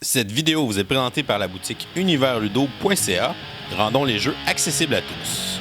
Cette vidéo vous est présentée par la boutique universludo.ca. Rendons les jeux accessibles à tous.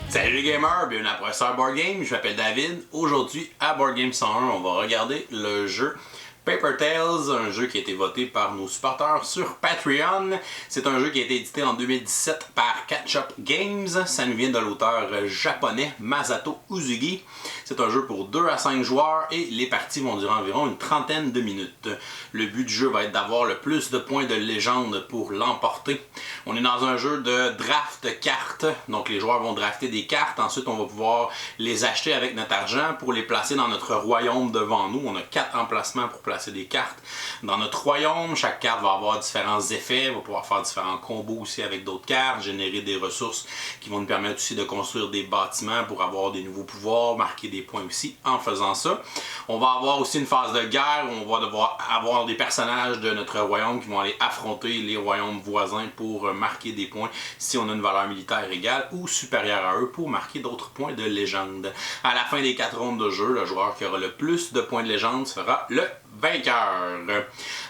Salut les gamers, bienvenue à Professeur Board Game, je m'appelle David. Aujourd'hui à Board Game 101, on va regarder le jeu Paper Tales, un jeu qui a été voté par nos supporters sur Patreon. C'est un jeu qui a été édité en 2017 par Catch-Up Games. Ça nous vient de l'auteur japonais Masato Uzugi. C'est un jeu pour 2 à 5 joueurs et les parties vont durer environ une trentaine de minutes. Le but du jeu va être d'avoir le plus de points de légende pour l'emporter. On est dans un jeu de draft cartes, donc les joueurs vont drafter des cartes. Ensuite, on va pouvoir les acheter avec notre argent pour les placer dans notre royaume devant nous. On a 4 emplacements pour placer des cartes dans notre royaume. Chaque carte va avoir différents effets, on va pouvoir faire différents combos aussi avec d'autres cartes, générer des ressources qui vont nous permettre aussi de construire des bâtiments pour avoir des nouveaux pouvoirs, marquer des points aussi en faisant ça. On va avoir aussi une phase de guerre où on va devoir avoir des personnages de notre royaume qui vont aller affronter les royaumes voisins pour marquer des points si on a une valeur militaire égale ou supérieure à eux pour marquer d'autres points de légende. À la fin des 4 rondes de jeu, le joueur qui aura le plus de points de légende sera le vainqueur.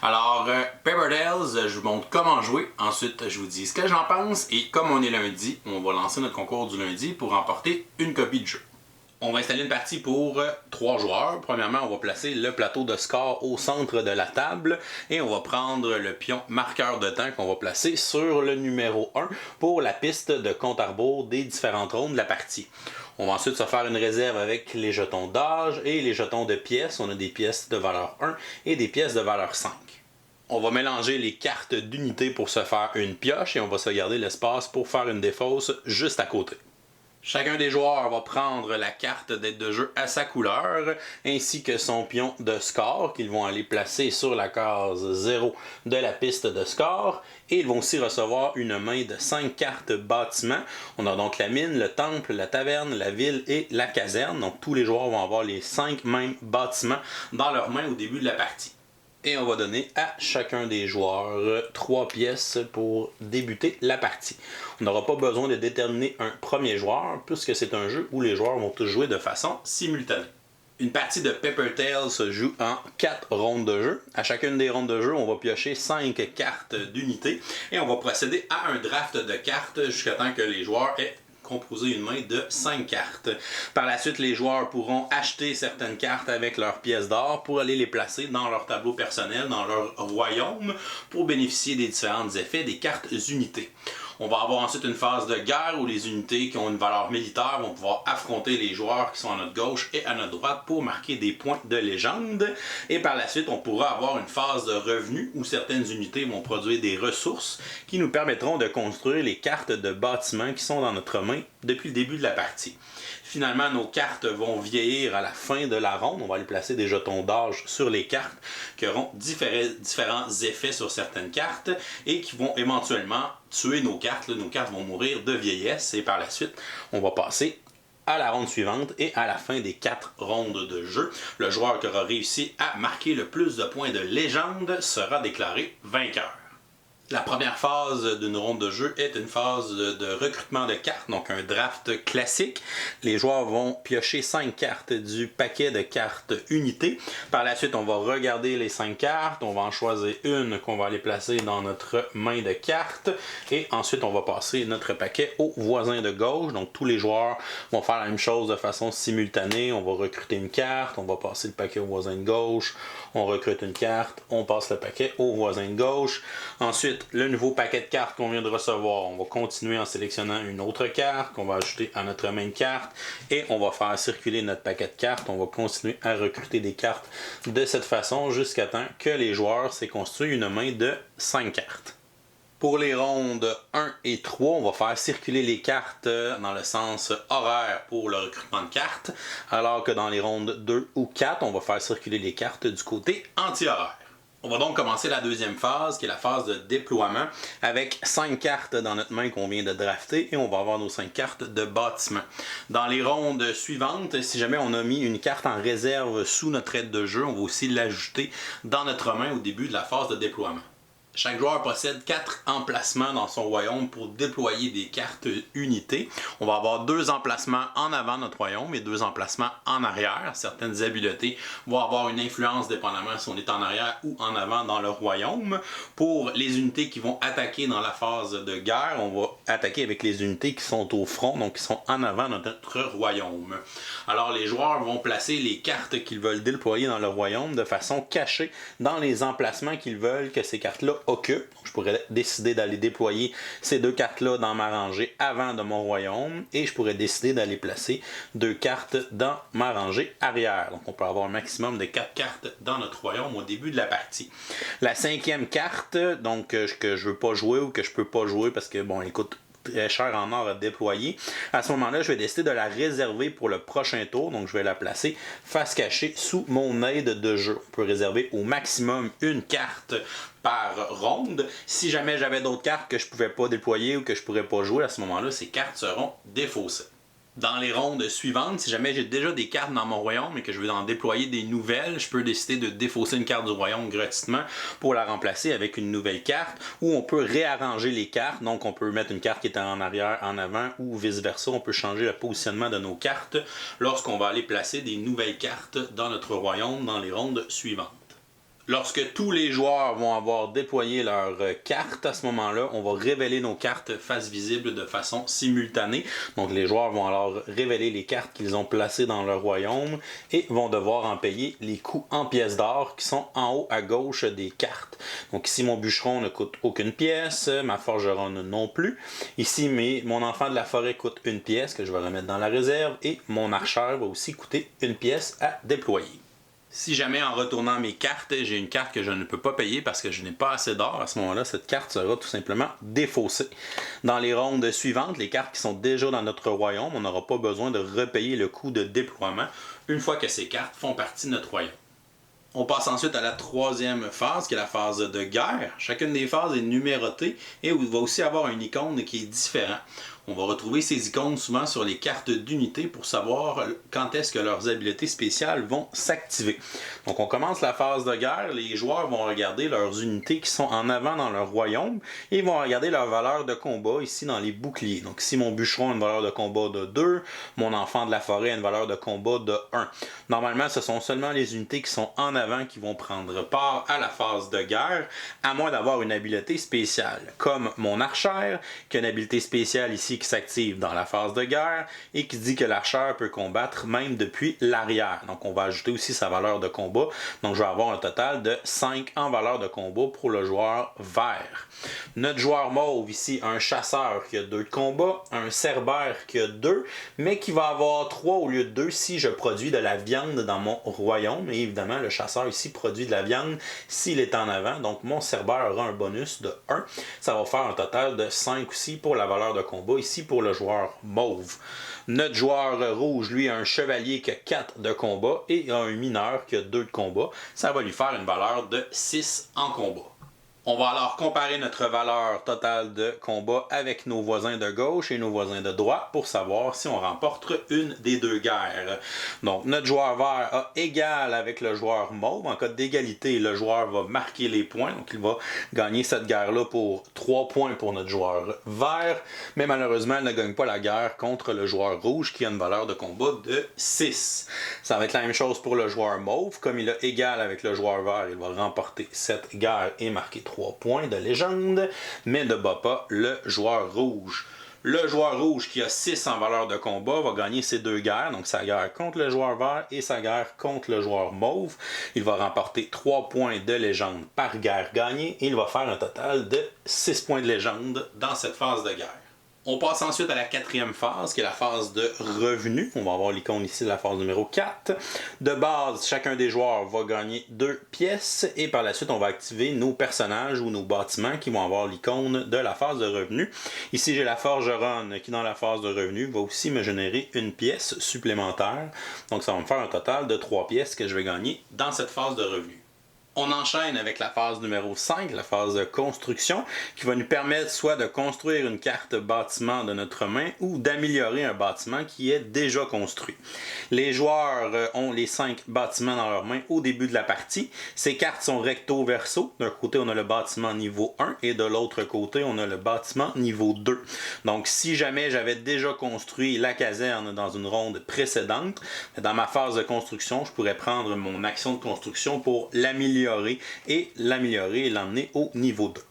Alors, Paper Tales, je vous montre comment jouer. Ensuite, je vous dis ce que j'en pense. Et comme on est lundi, on va lancer notre concours du lundi pour remporter une copie de jeu. On va installer une partie pour 3 joueurs. Premièrement, on va placer le plateau de score au centre de la table et on va prendre le pion marqueur de temps qu'on va placer sur le numéro 1 pour la piste de compte à rebours des différentes rondes de la partie. On va ensuite se faire une réserve avec les jetons d'âge et les jetons de pièces. On a des pièces de valeur 1 et des pièces de valeur 5. On va mélanger les cartes d'unité pour se faire une pioche et on va se garder l'espace pour faire une défausse juste à côté. Chacun des joueurs va prendre la carte d'aide de jeu à sa couleur, ainsi que son pion de score qu'ils vont aller placer sur la case 0 de la piste de score. Et ils vont aussi recevoir une main de 5 cartes bâtiments. On a donc la mine, le temple, la taverne, la ville et la caserne. Donc tous les joueurs vont avoir les 5 mêmes bâtiments dans leurs mains au début de la partie. Et on va donner à chacun des joueurs 3 pièces pour débuter la partie. On n'aura pas besoin de déterminer un premier joueur puisque c'est un jeu où les joueurs vont tous jouer de façon simultanée. Une partie de Paper Tales se joue en 4 rondes de jeu. À chacune des rondes de jeu, on va piocher 5 cartes d'unité et on va procéder à un draft de cartes jusqu'à temps que les joueurs aient composer une main de 5 cartes. Par la suite, les joueurs pourront acheter certaines cartes avec leurs pièces d'or pour aller les placer dans leur tableau personnel, dans leur royaume, pour bénéficier des différents effets des cartes unités. On va avoir ensuite une phase de guerre où les unités qui ont une valeur militaire vont pouvoir affronter les joueurs qui sont à notre gauche et à notre droite pour marquer des points de légende. Et par la suite, on pourra avoir une phase de revenu où certaines unités vont produire des ressources qui nous permettront de construire les cartes de bâtiments qui sont dans notre main depuis le début de la partie. Finalement, nos cartes vont vieillir à la fin de la ronde. On va aller placer des jetons d'âge sur les cartes qui auront différents effets sur certaines cartes et qui vont éventuellement tuer nos cartes. Nos cartes vont mourir de vieillesse et par la suite, on va passer à la ronde suivante et à la fin des 4 rondes de jeu, le joueur qui aura réussi à marquer le plus de points de légende sera déclaré vainqueur. La première phase d'une ronde de jeu est une phase de recrutement de cartes, donc un draft classique. Les joueurs vont piocher 5 cartes du paquet de cartes unités. Par la suite, on va regarder les 5 cartes, on va en choisir une qu'on va aller placer dans notre main de cartes et ensuite on va passer notre paquet au voisin de gauche. Donc tous les joueurs vont faire la même chose de façon simultanée. On va recruter une carte, on va passer le paquet au voisin de gauche, on recrute une carte, on passe le paquet au voisin de gauche. Ensuite, le nouveau paquet de cartes qu'on vient de recevoir, on va continuer en sélectionnant une autre carte qu'on va ajouter à notre main de carte et on va faire circuler notre paquet de cartes. On va continuer à recruter des cartes de cette façon jusqu'à temps que les joueurs s'aient construit une main de 5 cartes. Pour les rondes 1 et 3, on va faire circuler les cartes dans le sens horaire pour le recrutement de cartes, alors que dans les rondes 2 ou 4, on va faire circuler les cartes du côté anti-horaire. On va donc commencer la deuxième phase, qui est la phase de déploiement, avec 5 cartes dans notre main qu'on vient de drafter, et on va avoir nos 5 cartes de bâtiment. Dans les rondes suivantes, si jamais on a mis une carte en réserve sous notre aide de jeu, on va aussi l'ajouter dans notre main au début de la phase de déploiement. Chaque joueur possède 4 emplacements dans son royaume pour déployer des cartes unités. On va avoir 2 emplacements en avant de notre royaume et 2 emplacements en arrière. Certaines habiletés vont avoir une influence dépendamment si on est en arrière ou en avant dans le royaume. Pour les unités qui vont attaquer dans la phase de guerre, on va attaquer avec les unités qui sont au front, donc qui sont en avant de notre royaume. Alors les joueurs vont placer les cartes qu'ils veulent déployer dans le royaume de façon cachée dans les emplacements qu'ils veulent que ces cartes-là occupent. Donc, je pourrais décider d'aller déployer ces 2 cartes-là dans ma rangée avant de mon royaume et je pourrais décider d'aller placer 2 cartes dans ma rangée arrière. Donc on peut avoir un maximum de 4 cartes dans notre royaume au début de la partie. La 5e carte, donc que je veux pas jouer ou que je peux pas jouer parce que bon, elle coûte très cher en or à déployer. À ce moment-là, je vais décider de la réserver pour le prochain tour. Donc, je vais la placer face cachée sous mon aide de jeu. On peut réserver au maximum une carte par ronde. Si jamais j'avais d'autres cartes que je ne pouvais pas déployer ou que je ne pourrais pas jouer, à ce moment-là, ces cartes seront défaussées. Dans les rondes suivantes, si jamais j'ai déjà des cartes dans mon royaume et que je veux en déployer des nouvelles, je peux décider de défausser une carte du royaume gratuitement pour la remplacer avec une nouvelle carte, ou on peut réarranger les cartes, donc on peut mettre une carte qui est en arrière, en avant, ou vice-versa. On peut changer le positionnement de nos cartes lorsqu'on va aller placer des nouvelles cartes dans notre royaume dans les rondes suivantes. Lorsque tous les joueurs vont avoir déployé leurs cartes, à ce moment-là, on va révéler nos cartes face visible de façon simultanée. Donc les joueurs vont alors révéler les cartes qu'ils ont placées dans leur royaume et vont devoir en payer les coûts en pièces d'or qui sont en haut à gauche des cartes. Donc ici, mon bûcheron ne coûte aucune pièce, ma forgeronne non plus. Ici, mon enfant de la forêt coûte une pièce que je vais remettre dans la réserve et mon archère va aussi coûter une pièce à déployer. Si jamais en retournant mes cartes, j'ai une carte que je ne peux pas payer parce que je n'ai pas assez d'or, à ce moment-là, cette carte sera tout simplement défaussée. Dans les rondes suivantes, les cartes qui sont déjà dans notre royaume, on n'aura pas besoin de repayer le coût de déploiement une fois que ces cartes font partie de notre royaume. On passe ensuite à la 3e phase, qui est la phase de guerre. Chacune des phases est numérotée et il va aussi avoir une icône qui est différente. On va retrouver ces icônes souvent sur les cartes d'unité pour savoir quand est-ce que leurs habiletés spéciales vont s'activer. Donc on commence la phase de guerre, les joueurs vont regarder leurs unités qui sont en avant dans leur royaume et vont regarder leur valeur de combat ici dans les boucliers. Donc ici mon bûcheron a une valeur de combat de 2, mon enfant de la forêt a une valeur de combat de 1. Normalement ce sont seulement les unités qui sont en avant qui vont prendre part à la phase de guerre, à moins d'avoir une habileté spéciale, comme mon archère qui a une habileté spéciale ici qui s'active dans la phase de guerre et qui dit que l'archère peut combattre même depuis l'arrière. Donc on va ajouter aussi sa valeur de combat. Donc je vais avoir un total de 5 en valeur de combat pour le joueur vert. Notre joueur mauve ici a un chasseur qui a 2 de combat, un cerbère qui a 2, mais qui va avoir 3 au lieu de 2 si je produis de la viande dans mon royaume. Et évidemment le chasseur ici produit de la viande s'il est en avant. Donc mon cerbère aura un bonus de 1. Ça va faire un total de 5 aussi pour la valeur de combat ici pour le joueur mauve. Notre joueur rouge, lui, a un chevalier qui a 4 de combat et un mineur qui a 2 de combat. Ça va lui faire une valeur de 6 en combat. On va alors comparer notre valeur totale de combat avec nos voisins de gauche et nos voisins de droite pour savoir si on remporte une des 2 guerres. Donc notre joueur vert a égal avec le joueur mauve. En cas d'égalité, le joueur va marquer les points. Donc il va gagner cette guerre-là pour 3 points pour notre joueur vert. Mais malheureusement, il ne gagne pas la guerre contre le joueur rouge qui a une valeur de combat de 6. Ça va être la même chose pour le joueur mauve. Comme il a égal avec le joueur vert, il va remporter cette guerre et marquer 3 points de légende, mais ne bat pas le joueur rouge. Le joueur rouge qui a 6 en valeur de combat va gagner ces 2 guerres, donc sa guerre contre le joueur vert et sa guerre contre le joueur mauve. Il va remporter 3 points de légende par guerre gagnée et il va faire un total de 6 points de légende dans cette phase de guerre. On passe ensuite à la 4e phase, qui est la phase de revenu. On va avoir l'icône ici de la phase numéro 4. De base, chacun des joueurs va gagner 2 pièces et par la suite, on va activer nos personnages ou nos bâtiments qui vont avoir l'icône de la phase de revenu. Ici, j'ai la forgeronne qui, dans la phase de revenu, va aussi me générer une pièce supplémentaire. Donc, ça va me faire un total de 3 pièces que je vais gagner dans cette phase de revenu. On enchaîne avec la phase numéro 5, la phase de construction, qui va nous permettre soit de construire une carte bâtiment de notre main ou d'améliorer un bâtiment qui est déjà construit. Les joueurs ont les 5 bâtiments dans leurs mains au début de la partie. Ces cartes sont recto-verso. D'un côté, on a le bâtiment niveau 1 et de l'autre côté, on a le bâtiment niveau 2. Donc, si jamais j'avais déjà construit la caserne dans une ronde précédente, dans ma phase de construction, je pourrais prendre mon action de construction pour l'améliorer et l'emmener au niveau 2.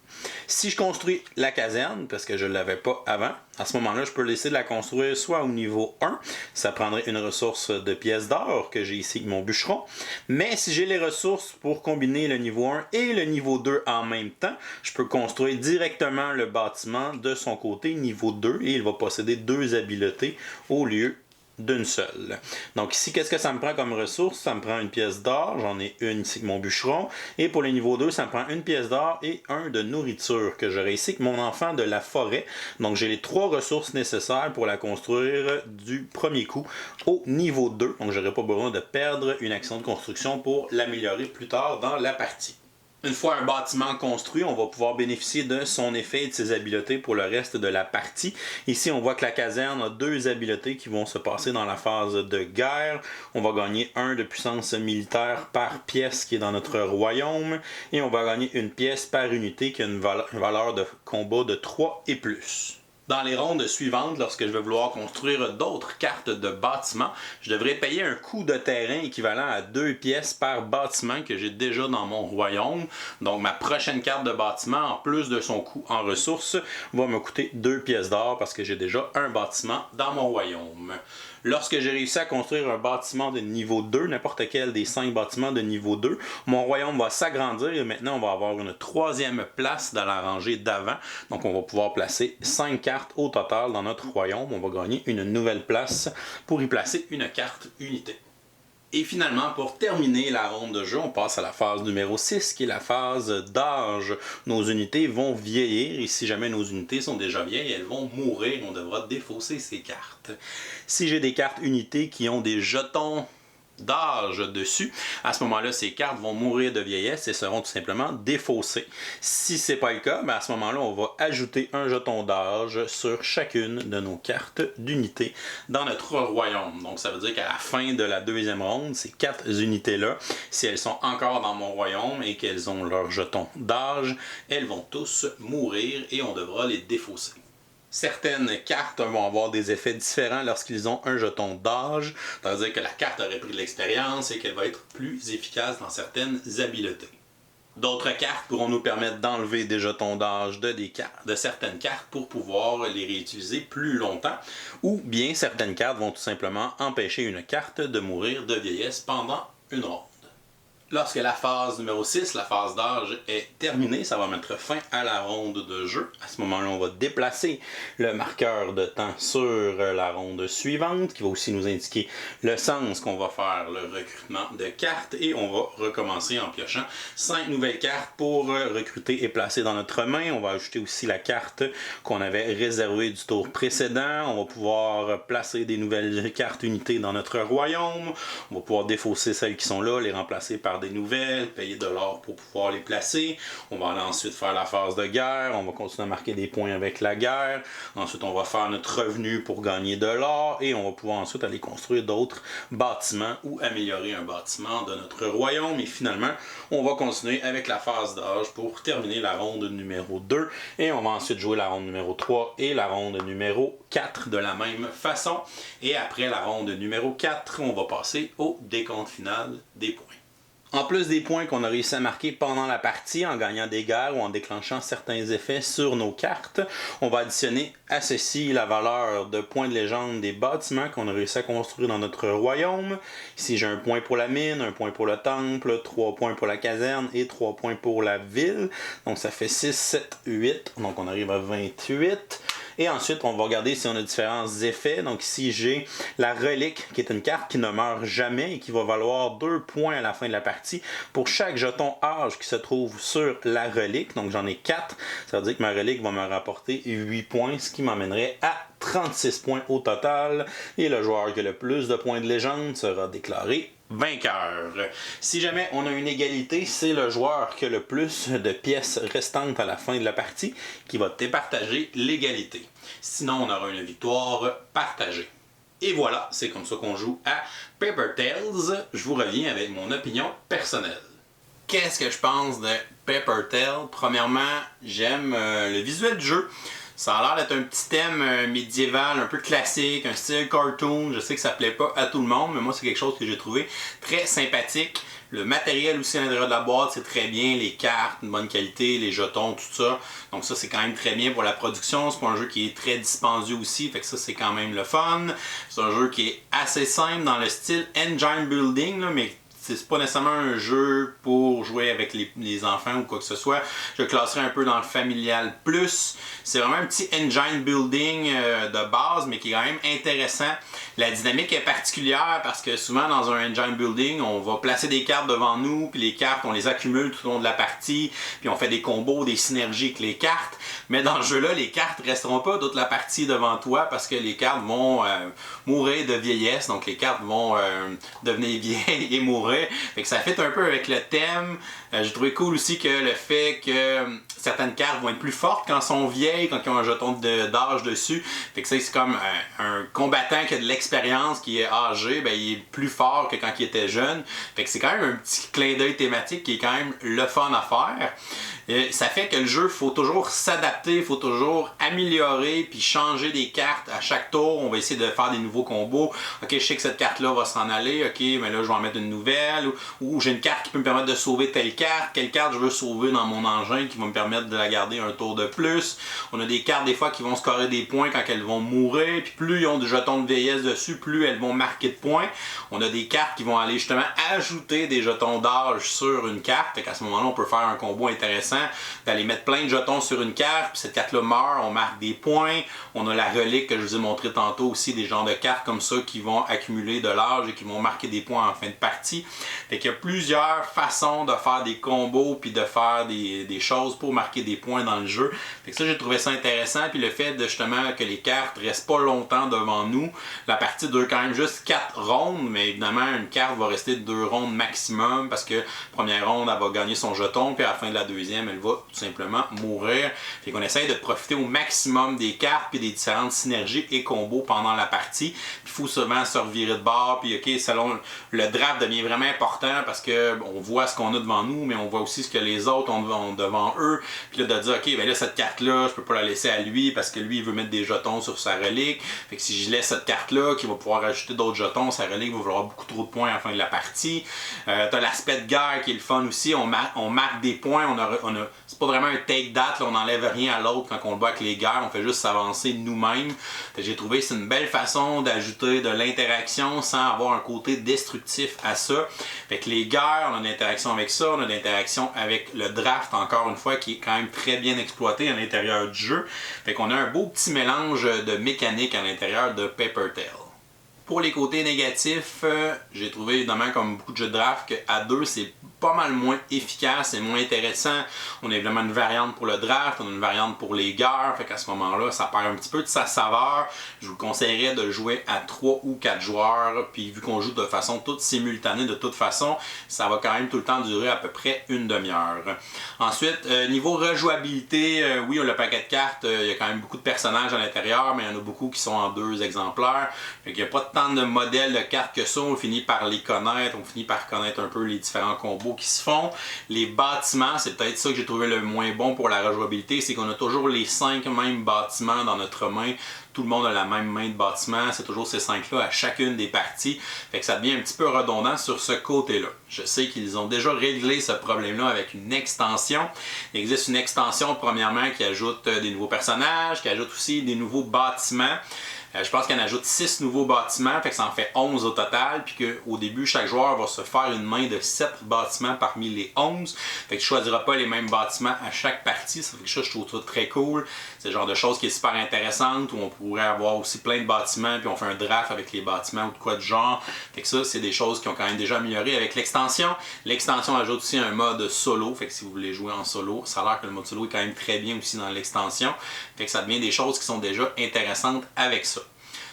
Si je construis la caserne, parce que je ne l'avais pas avant, à ce moment-là, je peux décider de la construire soit au niveau 1, ça prendrait une ressource de pièces d'or que j'ai ici avec mon bûcheron, mais si j'ai les ressources pour combiner le niveau 1 et le niveau 2 en même temps, je peux construire directement le bâtiment de son côté niveau 2 et il va posséder 2 habiletés au lieu d'une seule. Donc ici, qu'est-ce que ça me prend comme ressource? Ça me prend une pièce d'or, j'en ai une ici avec mon bûcheron, et pour le niveau 2, ça me prend une pièce d'or et un de nourriture que j'aurai ici avec mon enfant de la forêt. Donc j'ai les 3 ressources nécessaires pour la construire du premier coup au niveau 2. Donc j'aurai pas besoin de perdre une action de construction pour l'améliorer plus tard dans la partie. Une fois un bâtiment construit, on va pouvoir bénéficier de son effet et de ses habiletés pour le reste de la partie. Ici, on voit que la caserne a 2 habiletés qui vont se passer dans la phase de guerre. On va gagner 1 de puissance militaire par pièce qui est dans notre royaume. Et on va gagner une pièce par unité qui a une valeur de combat de 3 et plus. Dans les rondes suivantes, lorsque je vais vouloir construire d'autres cartes de bâtiment, je devrais payer un coût de terrain équivalent à 2 pièces par bâtiment que j'ai déjà dans mon royaume. Donc ma prochaine carte de bâtiment, en plus de son coût en ressources, va me coûter 2 pièces d'or parce que j'ai déjà un bâtiment dans mon royaume. Lorsque j'ai réussi à construire un bâtiment de niveau 2, n'importe quel des 5 bâtiments de niveau 2, mon royaume va s'agrandir et maintenant on va avoir une 3e place dans la rangée d'avant. Donc on va pouvoir placer 5 cartes au total dans notre royaume. On va gagner une nouvelle place pour y placer une carte unité. Et finalement, pour terminer la ronde de jeu, on passe à la phase numéro 6, qui est la phase d'âge. Nos unités vont vieillir, et si jamais nos unités sont déjà vieilles, elles vont mourir. On devra défausser ces cartes. Si j'ai des cartes unités qui ont des jetons d'âge dessus, à ce moment-là, ces cartes vont mourir de vieillesse et seront tout simplement défaussées. Si ce n'est pas le cas, à ce moment-là, on va ajouter un jeton d'âge sur chacune de nos cartes d'unité dans notre royaume. Donc, ça veut dire qu'à la fin de la 2e ronde, ces 4 unités-là, si elles sont encore dans mon royaume et qu'elles ont leur jeton d'âge, elles vont tous mourir et on devra les défausser. Certaines cartes vont avoir des effets différents lorsqu'ils ont un jeton d'âge, c'est-à-dire que la carte aurait pris de l'expérience et qu'elle va être plus efficace dans certaines habiletés. D'autres cartes pourront nous permettre d'enlever des jetons d'âge de certaines cartes pour pouvoir les réutiliser plus longtemps, ou bien certaines cartes vont tout simplement empêcher une carte de mourir de vieillesse pendant une ronde. Lorsque la phase numéro 6, la phase d'âge, est terminée, ça va mettre fin à la ronde de jeu. À ce moment-là, on va déplacer le marqueur de temps sur la ronde suivante, qui va aussi nous indiquer le sens qu'on va faire le recrutement de cartes. Et on va recommencer en piochant 5 nouvelles cartes pour recruter et placer dans notre main. On va ajouter aussi la carte qu'on avait réservée du tour précédent. On va pouvoir placer des nouvelles cartes unités dans notre royaume. On va pouvoir défausser celles qui sont là, les remplacer par des nouvelles, payer de l'or pour pouvoir les placer. On va aller ensuite faire la phase de guerre. On va continuer à marquer des points avec la guerre. Ensuite, on va faire notre revenu pour gagner de l'or et on va pouvoir ensuite aller construire d'autres bâtiments ou améliorer un bâtiment de notre royaume. Et finalement, on va continuer avec la phase d'âge pour terminer la ronde numéro 2 et on va ensuite jouer la ronde numéro 3 et la ronde numéro 4 de la même façon. Et après la ronde numéro 4, on va passer au décompte final des points. En plus des points qu'on a réussi à marquer pendant la partie en gagnant des guerres ou en déclenchant certains effets sur nos cartes, on va additionner à ceci la valeur de points de légende des bâtiments qu'on a réussi à construire dans notre royaume. Ici j'ai un point pour la mine, un point pour le temple, 3 points pour la caserne et 3 points pour la ville. Donc ça fait 6, 7, 8, donc on arrive à 28. Et ensuite, on va regarder si on a différents effets. Donc ici, j'ai la relique, qui est une carte qui ne meurt jamais et qui va valoir 2 points à la fin de la partie pour chaque jeton âge qui se trouve sur la relique. Donc j'en ai 4. Ça veut dire que ma relique va me rapporter 8 points, ce qui m'emmènerait à 36 points au total. Et le joueur qui a le plus de points de légende sera déclaré vainqueur. Si jamais on a une égalité, c'est le joueur qui a le plus de pièces restantes à la fin de la partie qui va départager l'égalité. Sinon, on aura une victoire partagée. Et voilà, c'est comme ça qu'on joue à Paper Tales. Je vous reviens avec mon opinion personnelle. Qu'est-ce que je pense de Paper Tales? Premièrement, j'aime le visuel du jeu. Ça a l'air d'être un petit thème médiéval, un peu classique, un style cartoon. Je sais que ça plaît pas à tout le monde, mais moi c'est quelque chose que j'ai trouvé très sympathique. Le matériel aussi à l'intérieur de la boîte, c'est très bien. Les cartes, une bonne qualité, les jetons, tout ça. Donc ça, c'est quand même très bien pour la production. C'est pas un jeu qui est très dispendieux aussi, fait que ça, c'est quand même le fun. C'est un jeu qui est assez simple dans le style engine building, là, mais c'est pas nécessairement un jeu pour jouer avec les enfants ou quoi que ce soit. Je le classerais un peu dans le familial plus. C'est vraiment un petit engine building de base, mais qui est quand même intéressant. La dynamique est particulière parce que souvent dans un engine building, on va placer des cartes devant nous, puis les cartes, on les accumule tout au long de la partie, puis on fait des combos, des synergies avec les cartes. Mais dans le jeu-là, les cartes resteront pas toute la partie devant toi parce que les cartes vont mourir de vieillesse, donc les cartes vont devenir vieilles et mourir. Fait que ça fit un peu avec le thème. J'ai trouvé cool aussi que le fait que certaines cartes vont être plus fortes quand elles sont vieilles, quand ils ont un jeton d'âge dessus. Fait que ça, c'est comme un combattant qui a de l'expérience, qui est âgé, ben, il est plus fort que quand il était jeune. Fait que c'est quand même un petit clin d'œil thématique qui est quand même le fun à faire. Ça fait que le jeu, il faut toujours s'adapter, il faut toujours améliorer puis changer des cartes à chaque tour. On va essayer de faire des nouveaux combos. Ok, je sais que cette carte-là va s'en aller. Ok, mais là, je vais en mettre une nouvelle. Ou j'ai une carte qui peut me permettre de sauver telle carte. Quelle carte je veux sauver dans mon engin qui va me permettre de la garder un tour de plus. On a des cartes des fois qui vont scorer des points quand elles vont mourir. Puis plus ils ont des jetons de vieillesse dessus, plus elles vont marquer de points. On a des cartes qui vont aller justement ajouter des jetons d'âge sur une carte. Fait qu'à ce moment-là, on peut faire un combo intéressant d'aller mettre plein de jetons sur une carte, puis cette carte-là meurt, on marque des points. On a la relique que je vous ai montré tantôt aussi, des genres de cartes comme ça qui vont accumuler de l'âge et qui vont marquer des points en fin de partie. Fait qu'il y a plusieurs façons de faire des combos puis de faire des choses pour marquer des points dans le jeu. Fait que ça, j'ai trouvé ça intéressant. Puis le fait de justement que les cartes restent pas longtemps devant nous. La partie dure quand même juste 4 rondes, mais évidemment, une carte va rester 2 rondes maximum parce que première ronde, elle va gagner son jeton, puis à la fin de la deuxième, elle va tout simplement mourir. Fait qu'on essaye de profiter au maximum des cartes puis des différentes synergies et combos pendant la partie. Il faut souvent se revirer de bord, puis ok, selon le draft devient vraiment important parce que on voit ce qu'on a devant nous, mais on voit aussi ce que les autres ont devant eux. Puis là, de dire ok, ben là, cette carte-là, je peux pas la laisser à lui parce que lui, il veut mettre des jetons sur sa relique. Fait que si je laisse cette carte-là, qui va pouvoir ajouter d'autres jetons, sa relique va vouloir beaucoup trop de points à la fin de la partie. T'as l'aspect de guerre qui est le fun aussi. On marque des points, c'est pas vraiment un take that, là, on n'enlève rien à l'autre quand on le bat avec les guerres, on fait juste s'avancer nous-mêmes. J'ai trouvé que c'est une belle façon d'ajouter de l'interaction sans avoir un côté destructif à ça. Fait que les guerres, on a de l'interaction avec ça, on a de l'interaction avec le draft encore une fois qui est quand même très bien exploité à l'intérieur du jeu. Fait qu'on a un beau petit mélange de mécanique à l'intérieur de Paper Tales. Pour les côtés négatifs, j'ai trouvé évidemment comme beaucoup de jeux de draft qu'à 2 c'est pas mal moins efficace et moins intéressant. On a évidemment une variante pour le draft, on a une variante pour les guerres, fait qu'à ce moment-là, ça perd un petit peu de sa saveur. Je vous conseillerais de jouer à 3 ou 4 joueurs, puis vu qu'on joue de façon toute simultanée de toute façon, ça va quand même tout le temps durer à peu près une demi-heure. Ensuite, niveau rejouabilité, oui, on a le paquet de cartes, il y a quand même beaucoup de personnages à l'intérieur, mais il y en a beaucoup qui sont en 2 exemplaires. Fait qu'il n'y a pas tant de modèles de cartes que ça, on finit par les connaître, on finit par connaître un peu les différents combos qui se font. Les bâtiments, c'est peut-être ça que j'ai trouvé le moins bon pour la rejouabilité, c'est qu'on a toujours les 5 mêmes bâtiments dans notre main. Tout le monde a la même main de bâtiment, c'est toujours ces 5-là à chacune des parties. Fait que ça devient un petit peu redondant sur ce côté-là. Je sais qu'ils ont déjà réglé ce problème-là avec une extension. Il existe une extension, premièrement, qui ajoute des nouveaux personnages, qui ajoute aussi des nouveaux bâtiments. Je pense qu'elle ajoute 6 nouveaux bâtiments, fait que ça en fait 11 au total, puis qu'au début, chaque joueur va se faire une main de 7 bâtiments parmi les 11. Fait que tu ne choisiras pas les mêmes bâtiments à chaque partie. Ça fait que je trouve ça très cool. C'est le genre de choses qui est super intéressante, où on pourrait avoir aussi plein de bâtiments, puis on fait un draft avec les bâtiments ou de quoi de genre. Fait que ça, c'est des choses qui ont quand même déjà amélioré avec l'extension. L'extension ajoute aussi un mode solo, fait que si vous voulez jouer en solo, ça a l'air que le mode solo est quand même très bien aussi dans l'extension. Fait que ça devient des choses qui sont déjà intéressantes avec ça.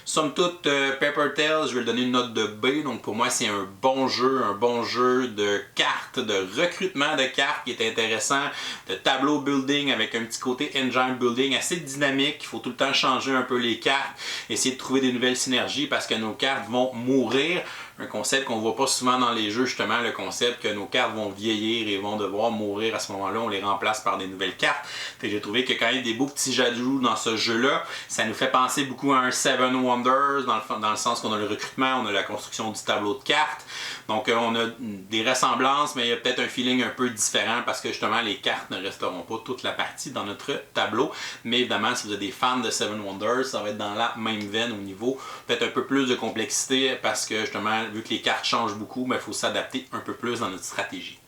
Somme toute, Paper Tales, je vais lui donner une note de B. Donc pour moi, c'est un bon jeu de cartes, de recrutement de cartes qui est intéressant, de tableau building avec un petit côté engine building assez dynamique. Il faut tout le temps changer un peu les cartes, essayer de trouver des nouvelles synergies parce que nos cartes vont mourir. Un concept qu'on ne voit pas souvent dans les jeux, justement, le concept que nos cartes vont vieillir et vont devoir mourir à ce moment-là. On les remplace par des nouvelles cartes. J'ai trouvé que quand il y a des beaux petits ajouts dans ce jeu-là, ça nous fait penser beaucoup à un Seven Wonders, dans le sens qu'on a le recrutement, on a la construction du tableau de cartes. Donc on a des ressemblances, mais il y a peut-être un feeling un peu différent parce que justement les cartes ne resteront pas toute la partie dans notre tableau. Mais évidemment, si vous êtes des fans de Seven Wonders, ça va être dans la même veine au niveau, peut-être un peu plus de complexité parce que justement, vu que les cartes changent beaucoup, il faut s'adapter un peu plus dans notre stratégie.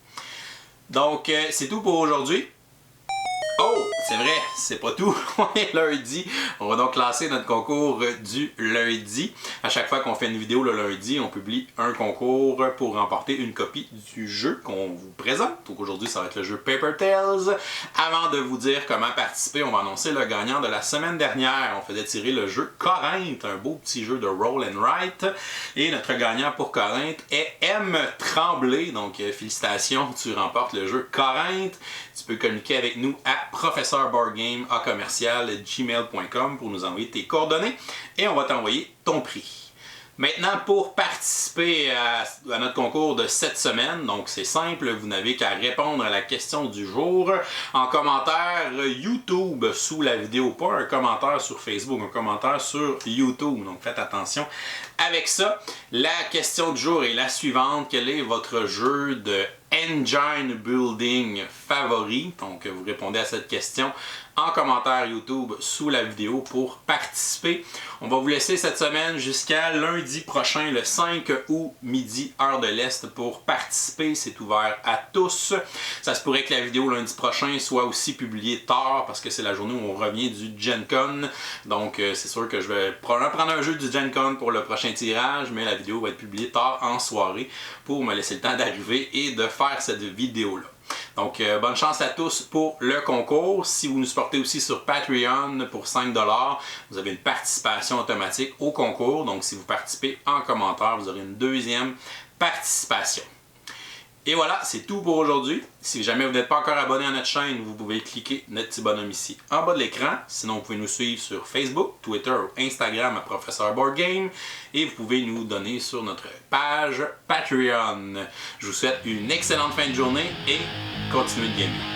Donc c'est tout pour aujourd'hui. Oh, c'est vrai, c'est pas tout. On est lundi. On va donc lancer notre concours du lundi. À chaque fois qu'on fait une vidéo le lundi, on publie un concours pour remporter une copie du jeu qu'on vous présente. Donc aujourd'hui, ça va être le jeu Paper Tales. Avant de vous dire comment participer, on va annoncer le gagnant de la semaine dernière. On faisait tirer le jeu Corinthe, un beau petit jeu de roll and write. Et notre gagnant pour Corinthe est M. Tremblay. Donc félicitations, tu remportes le jeu Corinthe. Tu peux communiquer avec nous à professeurboardgame@gmail.com pour nous envoyer tes coordonnées et on va t'envoyer ton prix. Maintenant, pour participer à notre concours de cette semaine, donc c'est simple, vous n'avez qu'à répondre à la question du jour en commentaire YouTube sous la vidéo, pas un commentaire sur Facebook, un commentaire sur YouTube. Donc faites attention avec ça. La question du jour est la suivante. Quel est votre jeu de engine building favori? Donc vous répondez à cette question en commentaire YouTube sous la vidéo pour participer. On va vous laisser cette semaine jusqu'à lundi prochain, le 5 août, midi, heure de l'Est, pour participer. C'est ouvert à tous. Ça se pourrait que la vidéo lundi prochain soit aussi publiée tard parce que c'est la journée où on revient du Gen Con. Donc c'est sûr que je vais probablement prendre un jeu du Gen Con pour le prochain tirage, mais la vidéo va être publiée tard en soirée pour me laisser le temps d'arriver et de faire cette vidéo-là. Donc, bonne chance à tous pour le concours. Si vous nous supportez aussi sur Patreon pour 5 $, vous avez une participation automatique au concours. Donc, si vous participez en commentaire, vous aurez une deuxième participation. Et voilà, c'est tout pour aujourd'hui. Si jamais vous n'êtes pas encore abonné à notre chaîne, vous pouvez cliquer notre petit bonhomme ici en bas de l'écran. Sinon, vous pouvez nous suivre sur Facebook, Twitter ou Instagram à Professeur Board Game. Et vous pouvez nous donner sur notre page Patreon. Je vous souhaite une excellente fin de journée et continuez de gamer.